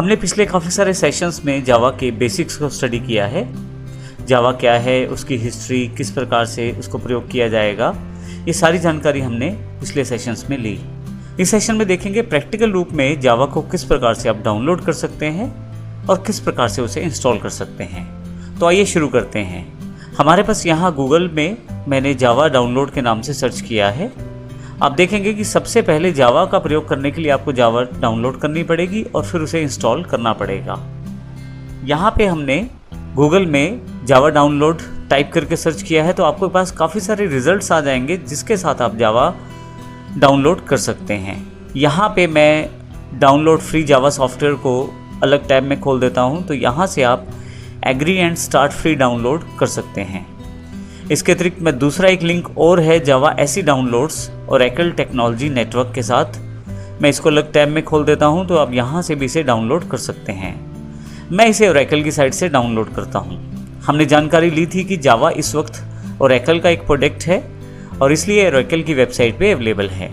हमने पिछले काफ़ी सारे सेशंस में जावा के बेसिक्स को स्टडी किया है। जावा क्या है, उसकी हिस्ट्री, किस प्रकार से उसको प्रयोग किया जाएगा, ये सारी जानकारी हमने पिछले सेशंस में ली। इस सेशन में देखेंगे प्रैक्टिकल रूप में जावा को किस प्रकार से आप डाउनलोड कर सकते हैं और किस प्रकार से उसे इंस्टॉल कर सकते हैं। तो आइए शुरू करते हैं। हमारे पास यहाँ गूगल में मैंने जावा डाउनलोड के नाम से सर्च किया है। आप देखेंगे कि सबसे पहले जावा का प्रयोग करने के लिए आपको जावा डाउनलोड करनी पड़ेगी और फिर उसे इंस्टॉल करना पड़ेगा। यहाँ पे हमने गूगल में जावा डाउनलोड टाइप करके सर्च किया है, तो आपके पास काफ़ी सारे रिजल्ट्स आ जाएंगे जिसके साथ आप जावा डाउनलोड कर सकते हैं। यहाँ पे मैं डाउनलोड फ्री जावा सॉफ्टवेयर को अलग टैब में खोल देता हूँ, तो यहाँ से आप agree and start free download कर सकते हैं। इसके अतिरिक्त मैं दूसरा एक लिंक और है जावा ऐसी डाउनलोड्स ओरेकल टेक्नोलॉजी नेटवर्क के साथ, मैं इसको अलग टैब में खोल देता हूं, तो आप यहां से भी इसे डाउनलोड कर सकते हैं। मैं इसे ओरेकल की साइट से डाउनलोड करता हूं। हमने जानकारी ली थी कि जावा इस वक्त ओरेकल का एक प्रोडक्ट है और इसलिए ओरेकल की वेबसाइट पे अवेलेबल है।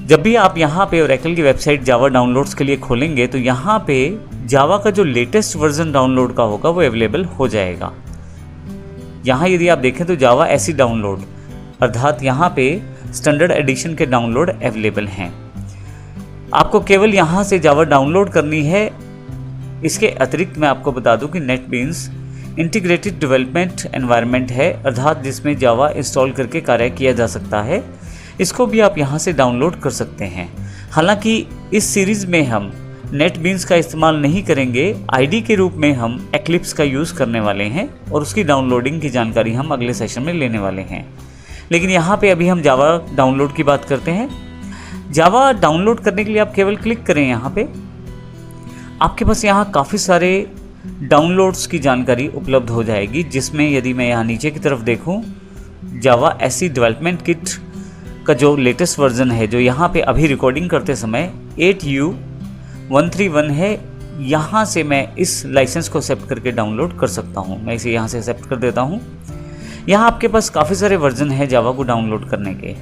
जब भी आप यहाँ पे ओरेकल की वेबसाइट जावा डाउनलोड्स के लिए खोलेंगे तो यहाँ पे जावा का जो लेटेस्ट वर्जन डाउनलोड का होगा वो अवेलेबल हो जाएगा। यहाँ यदि आप देखें तो जावा ऐसी डाउनलोड अर्थात यहाँ पे स्टैंडर्ड एडिशन के डाउनलोड अवेलेबल हैं। आपको केवल यहाँ से जावा डाउनलोड करनी है। इसके अतिरिक्त मैं आपको बता दूं कि नेटबीन्स इंटीग्रेटेड डेवलपमेंट एनवायरनमेंट है, अर्थात जिसमें जावा इंस्टॉल करके कार्य किया जा सकता है। इसको भी आप यहाँ से डाउनलोड कर सकते हैं। हालांकि इस सीरीज़ में हम नेटबीन्स का इस्तेमाल नहीं करेंगे, आईडी के रूप में हम एक्लिप्स का यूज़ करने वाले हैं और उसकी डाउनलोडिंग की जानकारी हम अगले सेशन में लेने वाले हैं। लेकिन यहाँ पे अभी हम जावा डाउनलोड की बात करते हैं। जावा डाउनलोड करने के लिए आप केवल क्लिक करें, यहाँ पे आपके पास यहाँ काफ़ी सारे डाउनलोड्स की जानकारी उपलब्ध हो जाएगी, जिसमें यदि मैं यहाँ नीचे की तरफ देखूँ, जावा ऐसी डेवलपमेंट किट का जो लेटेस्ट वर्जन है, जो यहाँ पे अभी रिकॉर्डिंग करते समय 8U131 है, यहाँ से मैं इस लाइसेंस को एक्सेप्ट करके डाउनलोड कर सकता हूँ। मैं इसे यहाँ से एक्सेप्ट कर देता हूँ। यहाँ आपके पास काफ़ी सारे वर्जन है जावा को डाउनलोड करने के।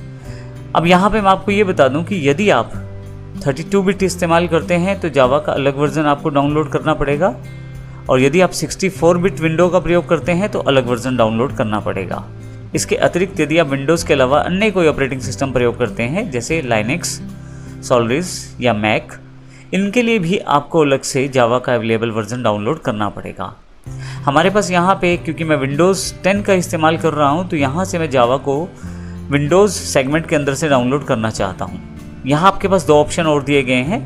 अब यहाँ पे मैं आपको ये बता दूँ कि यदि आप 32 बिट इस्तेमाल करते हैं तो जावा का अलग वर्जन आपको डाउनलोड करना पड़ेगा, और यदि आप 64 बिट विंडो का प्रयोग करते हैं तो अलग वर्जन डाउनलोड करना पड़ेगा। इसके अतिरिक्त यदि आप विंडोज़ के अलावा अन्य कोई ऑपरेटिंग सिस्टम प्रयोग करते हैं जैसे लाइनक्स, सोलरिस या मैक, इनके लिए भी आपको अलग से जावा का अवेलेबल वर्जन डाउनलोड करना पड़ेगा। हमारे पास यहाँ पे क्योंकि मैं विंडोज़ 10 का इस्तेमाल कर रहा हूँ, तो यहाँ से मैं जावा को विंडोज़ सेगमेंट के अंदर से डाउनलोड करना चाहता हूँ। यहाँ आपके पास दो ऑप्शन और दिए गए हैं,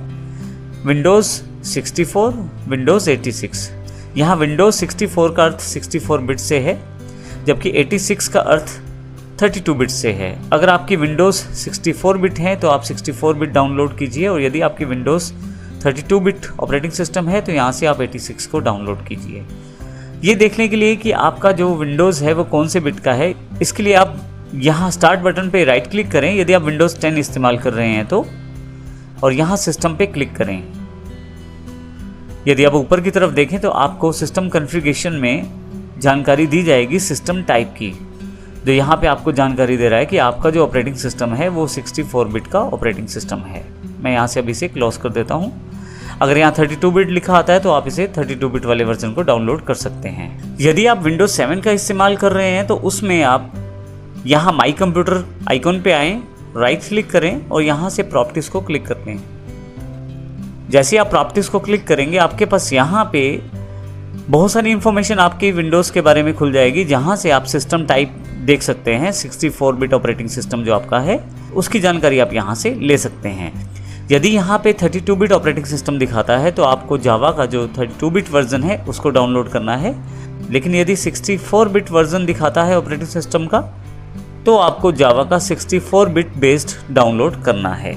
विंडोज़ 64, विंडोज़ 86। यहाँ विंडोज़ 64 का अर्थ 64 बिट से है, जबकि 86 का अर्थ 32 बिट से है। अगर आपकी विंडोज़ 64 बिट है तो आप 64 बिट डाउनलोड कीजिए, और यदि आपकी विंडोज़ 32 बिट ऑपरेटिंग सिस्टम है तो यहाँ से आप 86 को डाउनलोड कीजिए। ये देखने के लिए कि आपका जो विंडोज़ है वो कौन से बिट का है, इसके लिए आप यहाँ स्टार्ट बटन पे राइट क्लिक करें यदि आप विंडोज़ 10 इस्तेमाल कर रहे हैं तो, और यहाँ सिस्टम पे क्लिक करें। यदि आप ऊपर की तरफ देखें तो आपको सिस्टम कॉन्फ़िगरेशन में जानकारी दी जाएगी सिस्टम टाइप की, जो यहाँ पे आपको जानकारी दे रहा है कि आपका जो ऑपरेटिंग सिस्टम है वो 64 बिट का ऑपरेटिंग सिस्टम है। मैं यहाँ से अभी इसे क्लोज कर देता हूँ। अगर यहाँ 32 बिट लिखा आता है तो आप इसे 32 बिट वाले वर्जन को डाउनलोड कर सकते हैं। यदि आप विंडोज़ 7 का इस्तेमाल कर रहे हैं तो उसमें आप यहाँ माई कंप्यूटर आइकॉन पे आएँ, राइट क्लिक करें और यहाँ से प्रॉपर्टीज को क्लिक कर लें। जैसे आप प्रॉपर्टीज को क्लिक करेंगे आपके पास यहाँ पे बहुत सारी इन्फॉर्मेशन आपकी विंडोज़ के बारे में खुल जाएगी, जहाँ से आप सिस्टम टाइप देख सकते हैं। 64 बिट ऑपरेटिंग सिस्टम जो आपका है उसकी जानकारी आप यहाँ से ले सकते हैं। यदि यहाँ पे 32 बिट ऑपरेटिंग सिस्टम दिखाता है तो आपको जावा का जो 32 बिट वर्जन है उसको डाउनलोड करना है, लेकिन यदि 64 बिट वर्जन दिखाता है ऑपरेटिंग सिस्टम का तो आपको जावा का 64 बिट बेस्ड डाउनलोड करना है।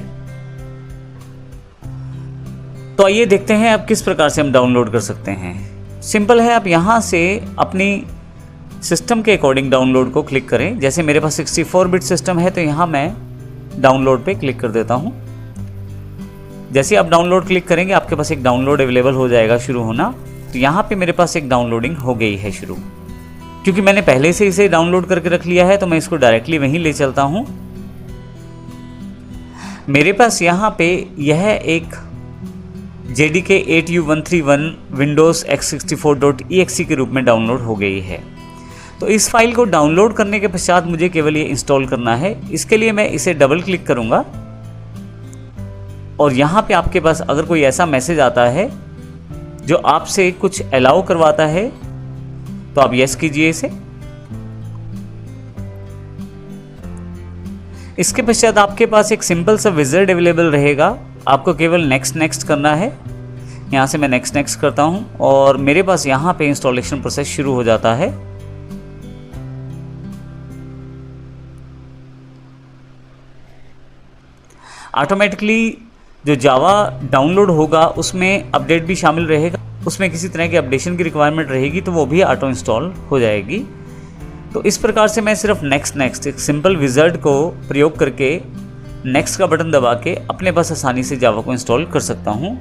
तो आइए देखते हैं अब किस प्रकार से हम डाउनलोड कर सकते हैं। सिंपल है, आप यहाँ से अपनी सिस्टम के अकॉर्डिंग डाउनलोड को क्लिक करें। जैसे मेरे पास 64 बिट सिस्टम है तो यहाँ मैं डाउनलोड पे क्लिक कर देता हूँ। जैसे आप डाउनलोड क्लिक करेंगे आपके पास एक डाउनलोड अवेलेबल हो जाएगा शुरू होना। तो यहाँ पे मेरे पास एक डाउनलोडिंग हो गई है शुरू। क्योंकि मैंने पहले से इसे डाउनलोड करके रख लिया है तो मैं इसको डायरेक्टली वहीं ले चलता हूँ। मेरे पास यहाँ पे यह एक JDK 8U131 Windows x64.exe के रूप में डाउनलोड हो गई है। तो इस फाइल को डाउनलोड करने के पश्चात मुझे केवल ये इंस्टॉल करना है। इसके लिए मैं इसे डबल क्लिक करूंगा और यहाँ पे आपके पास अगर कोई ऐसा मैसेज आता है जो आपसे कुछ अलाउ करवाता है तो आप यस कीजिए इसे। इसके पश्चात आपके पास एक सिंपल सा विज़ार्ड अवेलेबल रहेगा, आपको केवल नेक्स्ट नेक्स्ट करना है। यहाँ से मैं नेक्स्ट नेक्स्ट करता हूँ और मेरे पास यहाँ पे इंस्टॉलेशन प्रोसेस शुरू हो जाता है। ऑटोमेटिकली जो जावा डाउनलोड होगा उसमें अपडेट भी शामिल रहेगा, उसमें किसी तरह की अपडेशन की रिक्वायरमेंट रहेगी तो वो भी ऑटो इंस्टॉल हो जाएगी। तो इस प्रकार से मैं सिर्फ नेक्स्ट नेक्स्ट एक सिंपल विज़ार्ड को प्रयोग करके नेक्स्ट का बटन दबा के अपने पास आसानी से जावा को इंस्टॉल कर सकता हूँ।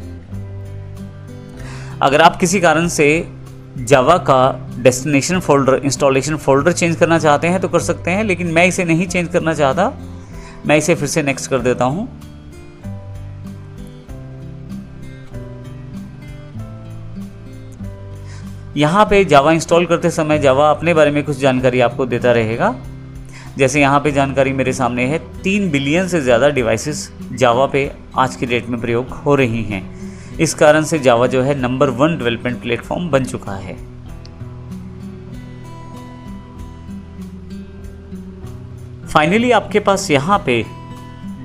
अगर आप किसी कारण से जावा का destination folder, installation folder change करना चाहते हैं तो कर सकते हैं, लेकिन मैं इसे नहीं चेंज करना चाहता। मैं इसे फिर से नेक्स्ट कर देता हूँ। यहाँ पे जावा इंस्टॉल करते समय जावा अपने बारे में कुछ जानकारी आपको देता रहेगा। जैसे यहाँ पे जानकारी मेरे सामने है, 3 बिलियन से ज़्यादा डिवाइसेस जावा पे आज की डेट में प्रयोग हो रही हैं। इस कारण से जावा जो है नंबर 1 डेवलपमेंट प्लेटफॉर्म बन चुका है। फाइनली आपके पास यहाँ पे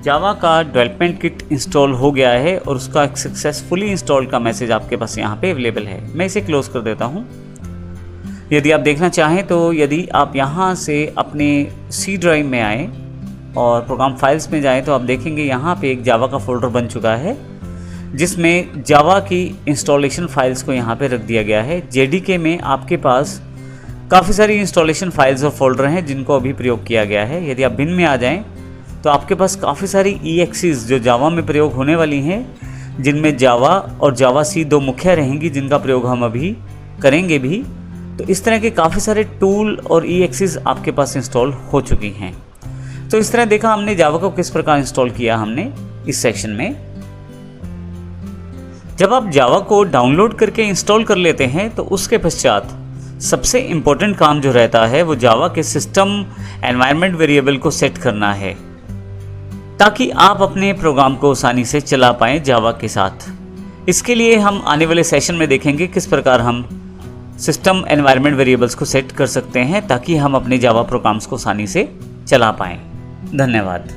जावा का डेवलपमेंट किट इंस्टॉल हो गया है और उसका एक सक्सेसफुली इंस्टॉल का मैसेज आपके पास यहाँ पे अवेलेबल है। मैं इसे क्लोज कर देता हूँ। यदि आप देखना चाहें तो यदि आप यहाँ से अपने सी ड्राइव में आएँ और प्रोग्राम फाइल्स में जाएं तो आप देखेंगे यहाँ पे एक जावा का फोल्डर बन चुका है जिसमें जावा की इंस्टॉलेशन फाइल्स को यहाँ पे रख दिया गया है। JDK में आपके पास काफ़ी सारी इंस्टॉलेशन फाइल्स और फोल्डर हैं जिनको अभी प्रयोग किया गया है। यदि आप बिन में आ जाएं तो आपके पास काफ़ी सारी EXEs जो जावा में प्रयोग होने वाली हैं, जिनमें जावा और जावा C 2 मुख्य रहेंगी जिनका प्रयोग हम अभी करेंगे भी। तो इस तरह के काफ़ी सारे टूल और EXEs आपके पास इंस्टॉल हो चुकी हैं। तो इस तरह देखा हमने जावा को किस प्रकार इंस्टॉल किया हमने इस सेक्शन में। जब आप जावा को डाउनलोड करके इंस्टॉल कर लेते हैं तो उसके पश्चात सबसे इम्पोर्टेंट काम जो रहता है वो जावा के सिस्टम एनवायरनमेंट वेरिएबल को सेट करना है ताकि आप अपने प्रोग्राम को आसानी से चला पाएं जावा के साथ। इसके लिए हम आने वाले सेशन में देखेंगे किस प्रकार हम सिस्टम एनवायरनमेंट वेरिएबल्स को सेट कर सकते हैं ताकि हम अपने जावा प्रोग्राम्स को आसानी से चला पाएं। धन्यवाद।